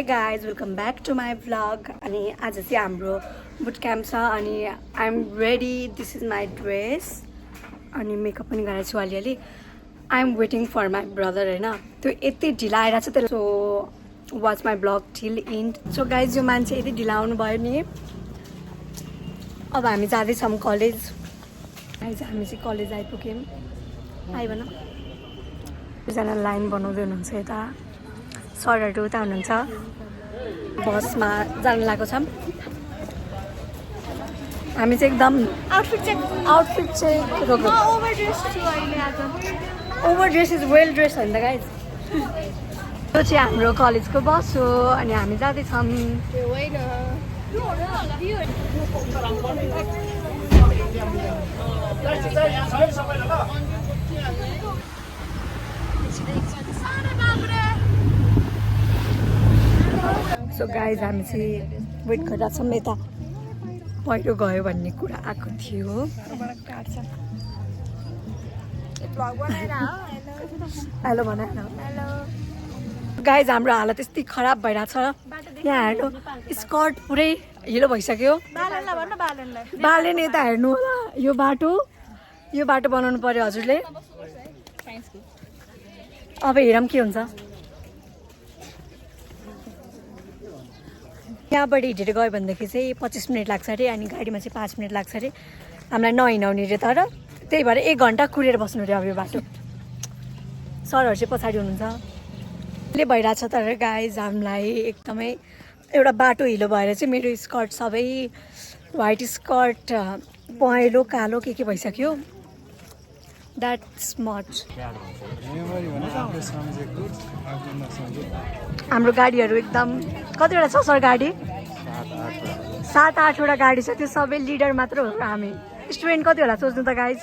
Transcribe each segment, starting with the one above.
High guys welcome back to my vlog अनि आज चाहिँ हाम्रो बुट क्याम्प छ अनि I am ready this is my dress अनि मेकअप पनि गरेको छु अलिअलि I am waiting for my brother होइन त्यो यति ढिला आइरहेको छ त्यसले so watch my vlog till end so guys यो मान्छे यति ढिला आउनु भयो नि अब हामी जाँदैछौँ कलेज गाइज हामी चाहिँ कलेज आइपुग्यौँ आइ भन दुईजना लाइन बनाउँदै हुनुहुन्छ यता सरहरू उता हुनुहुन्छ बसमा जानु लागेको छौँ हामी चाहिँ एकदम आउटफिट चाहिँ over dress is well dress होइन त गाइज यो चाहिँ हाम्रो कलेजको बस हो अनि हामी जाँदैछौँ सो गाइज हामी चाहिँ वेट गरिरहेको छौँ यता पहिरो गयो भन्ने कुरा आएको थियो हेलो भन गाइज हाम्रो हालत यस्तै खराब भइरहेछ यहाँ हेर्नु स्कर्ट पुरै हिलो भइसक्यो बालेन यता हेर्नु होला यो बाटो बनाउनु पर्यो हजुरले अब हेरौँ के हुन्छ यहाँबाट हिँडेर गयो भनेदेखि चाहिँ 25 मिनट लाग्छ अरे अनि गाडीमा चाहिँ 5 मिनट लाग्छ अरे हामीलाई नहिँडाउने अरे तर त्यही भएर 1 घन्टा कुरेर बस्नु अरे अब यो बाटो सरहरू चाहिँ पछाडि हुनुहुन्छ ले भइरहेछ तर गाइज हामीलाई एकदमै एउटा बाटो हिलो भएर चाहिँ मेरो स्कर्ट सबै व्हाइट स्कर्ट पहेँलो कालो के भइसक्यो द्याट्स मच हाम्रो गाडीहरू एकदम कतिवटा छ सर गाडी 7-8वटा गाडी छ त्यो सबै लिडर मात्र हो हामी स्टुडेन्ट कति होला सोच्नु त गाइज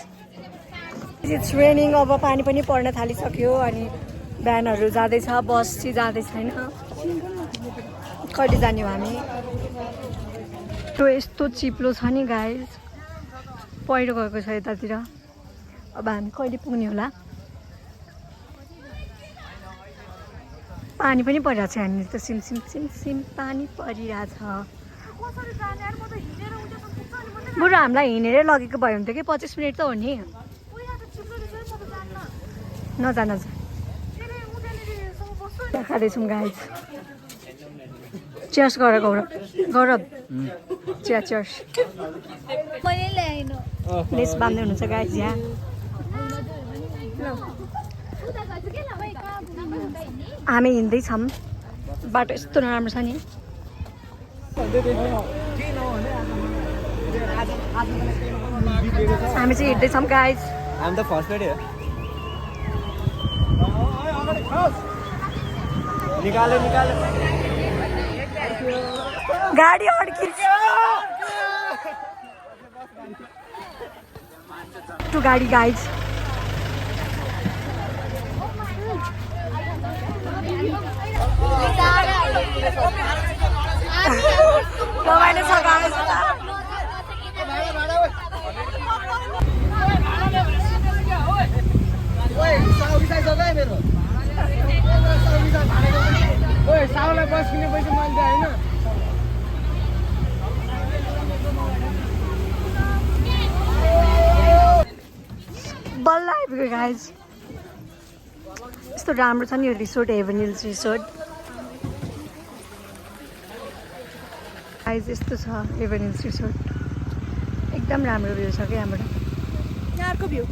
इट्स रेनिङ अब पानी पनि पर्न थालिसक्यो अनि भ्यानहरू जाँदैछ बस चाहिँ जाँदै छैन कहिले जाने हो हामी त्यो यस्तो चिप्लो छ नि गाइज पहिरो गएको छ यतातिर अब हामी कहिले पुग्ने होला पानी पनि परिरहेछ यहाँनिर त सिम पानी परिरहेछ बरु हामीलाई हिँडेरै लगेको भयो भने त कि 25 मिनट त हो नि नजान खाँदैछौँ गाइज चियर्स गर गौरव चियर्स लेस बाँध्दै हुनुहुन्छ गाइज यहाँ हामी हिँड्दैछौँ बाटो यस्तो नराम्रो छ नि हामी चाहिँ हिँड्दैछौँ गाइज हामी त फर्स्ट रेडी हो निकाले गाडी अड्किन्छ टु गाडी गाइज रमाइलो छ गाइज बल्ल आइपुग्यो गाइज यस्तो राम्रो छ नि यो resort Haven Hills resort guys यस्तो छ हेभन हिल्स रिसोर्ट एकदम राम्रो भ्यू छ क्या यहाँबाट यहाँको भ्यू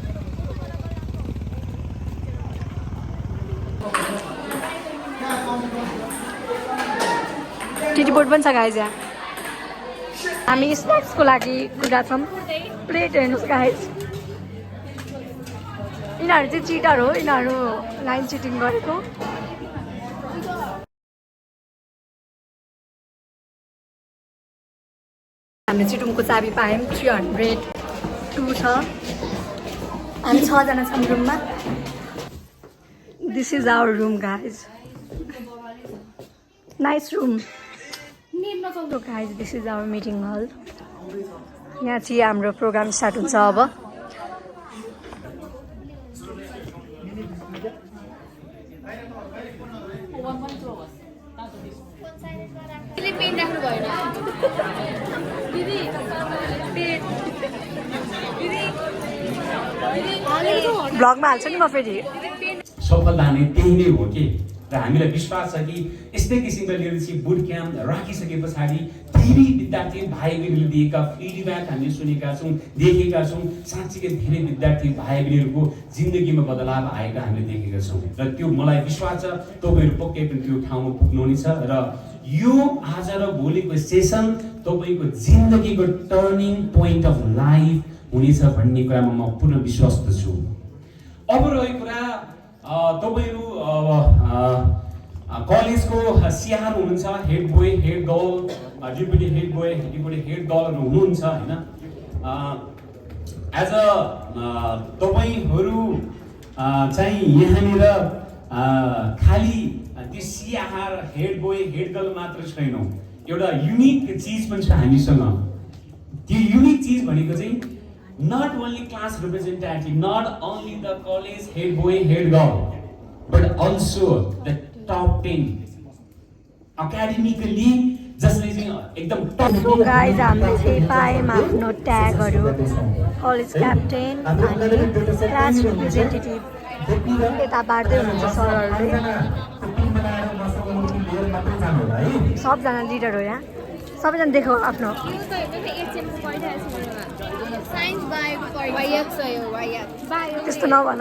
टिटी बोर्ड पनि छ गाइज यहाँ हामी स्न्याक्सको लागि कुरा छौँ प्लेट हेर्नुहोस् गाइज यिनीहरू चाहिँ चिटर हो यिनीहरू लाइन चिटिङ गरेको हामीले चाहिँ रुमको चाबी पायौँ 302 छ हामी 6 जना छौँ रुममा this is our room guys nice room guys this is our meeting hall यहाँ चाहिँ हाम्रो प्रोग्राम स्टार्ट हुन्छ अब भ्लगमा हाल्छु नि म फेरि। सफलता नै त्यही नै हो कि र हामीलाई विश्वास छ कि यस्तै किसिमको लिडरसिप बुट क्याम्प राखिसके पछाडि धेरै विद्यार्थी भाइ बहिनीले दिएका फिडब्याक हामीले सुनेका छौँ, देखेका छौँ। साँच्चीकै धेरै विद्यार्थी भाइ बहिनीहरूको जिन्दगीमा बदलाव आएको हामीले देखेका छौँ र त्यो मलाई विश्वास छ तपाईँहरू पक्कै पनि त्यो ठाउँमा पुग्नुहुनेछ र यो आज र भोलिको सेसन तपाईँको जिन्दगीको टर्निङ पोइन्ट अफ लाइफ हुनेछ भन्ने कुरामा म पूर्ण विश्वस्त छु। अब रहेको कुरा तपाईँहरू कलेजको सिआर हुनुहुन्छ, head boy head girl, deputy head boy deputy head गर्लहरू हुनुहुन्छ होइन। एज अ तपाईँहरू चाहिँ यहाँनिर खालि त्यो CR head boy head girl मात्र छैनौँ, एउटा युनिक चिज पनि छ हामीसँग। त्यो युनिक चिज भनेको चाहिँ not only class representative, not only the college head boy, head girl, but also the top 10 academically जसले चाहिँ एकदम टप। सो गाइज हामीले चाहिँ पायौँ आफ्नो ट्यागहरू, कलेज क्याप्टेन अनि क्लास रिप्रेजेन्टेटिभ। यता बाँड्दै हुनुहुन्छ सरहरूले, सबजना लिडर हो यहाँ। सबैजना देखो आफ्नो त्यस्तो नभन।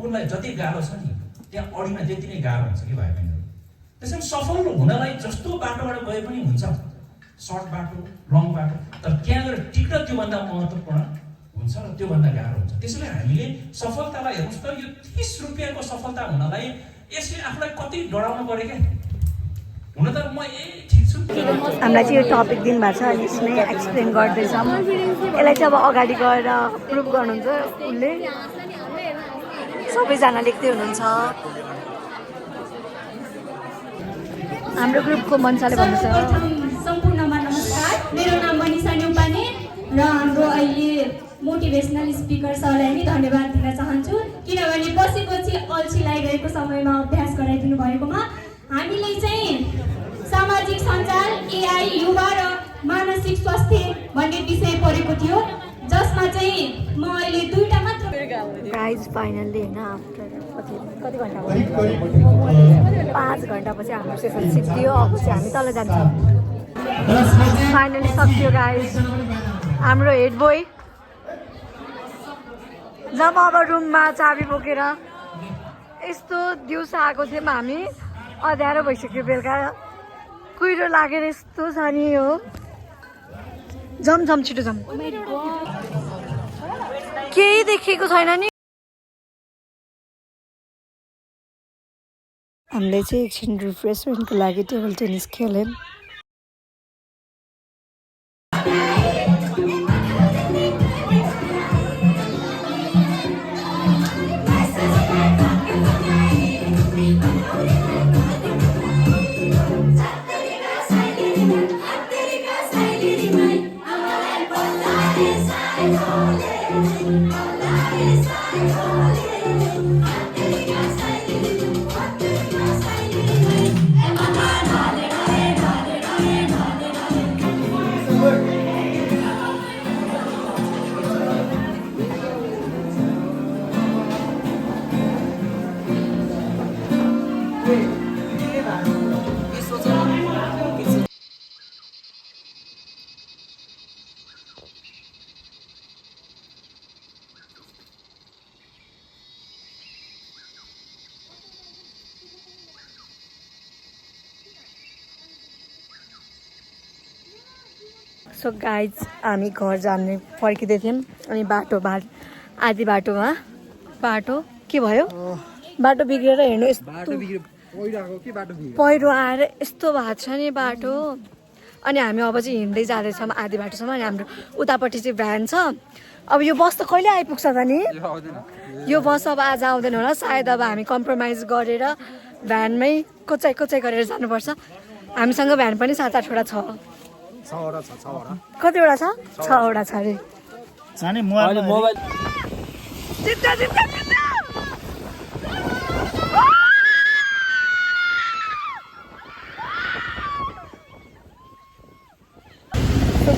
उनलाई जति गाह्रो छ नि त्यहाँ अडिमा त्यति नै गाह्रो हुन्छ कि भाइ बहिनीहरू। त्यसैले सफल हुनलाई जस्तो बाटोबाट गए पनि हुन्छ, सर्ट बाटो लङ बाटो, तर त्यहाँ गएर टिक्न त्योभन्दा महत्त्वपूर्ण हुन्छ र त्योभन्दा गाह्रो हुन्छ। त्यसैले हामीले सफलतालाई हेर्नुहोस् त, यो 30 रुपियाँको सफलता हुनलाई यसले आफूलाई कति डराउनु पर्यो क्या। हुन त म ठिक छु। हामीलाई चाहिँ यो टपिक दिनुभएको छ अनि यसमै एक्सप्लेन गर्दैछौँ। यसलाई चाहिँ अब अगाडि गएर प्रुभ गर्नुहुन्छ उसले। सबैजना लेख्दै हुनुहुन्छ। हाम्रो ग्रुपको मन्साले भन्नुहुन्छ सम्पूर्णमा नमस्कार, मेरो नाम मनिषा न्यौपाने र हाम्रो अहिले मोटिभेसनल स्पिकर सरलाई पनि धन्यवाद दिन चाहन्छु, किनभने पछि अल्छी लागिरहेको समयमा अभ्यास गराइदिनु भएकोमा। हामीले चाहिँ सामाजिक सञ्जाल, एआई, युवा र मानसिक स्वास्थ्य भन्ने विषय पढेको थियो, जसमा चाहिँ म अहिले 2टा मात्र। गाइज फाइनल्ली होइन, आफ्टर कति घन्टा 5 घन्टापछि हाम्रो सेसन सिद्धियो। अब चाहिँ हामी तल जान्छौँ। फाइनली सकियो गाइज हाम्रो हेड बोय। जब अब रुममा चाबी बोकेर यस्तो दिउँसो आएको थियौँ हामी, अँध्यारो भइसक्यो, बेलुका कुहिरो लागेर यस्तो छ नि हो। जम छिटो जम, केही देखेको छैन नि। हामीले चाहिँ एकछिन रिफ्रेसमेन्टको लागि टेबल टेनिस खेल्यौँ। सो गाइज हामी घर जाने फर्किँदै थियौँ अनि आधी बाटोमा बाटो के भयो, बाटो बिग्रेर हेर्नु यस्तो पहिरो आएर यस्तो भएको छ नि बाटो। अनि हामी अब चाहिँ हिँड्दै जाँदैछौँ आधी बाटोसम्म। अनि हाम्रो उतापट्टि चाहिँ भ्यान छ। अब यो बस त कहिले आइपुग्छ त नि? यो बस अब आज आउँदैन होला सायद। अब हामी कम्प्रोमाइज गरेर भ्यानमै कोचाइ गरेर जानुपर्छ। हामीसँग भ्यान पनि 7-8वटा छ। कतिवटा छ? 6वटा छ अरे।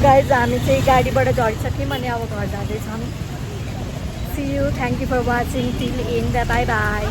गाइज हामी चाहिँ गाडीबाट झरिसक्यौँ अनि अब घर जाँदैछौँ see you thank you for watching till end bye by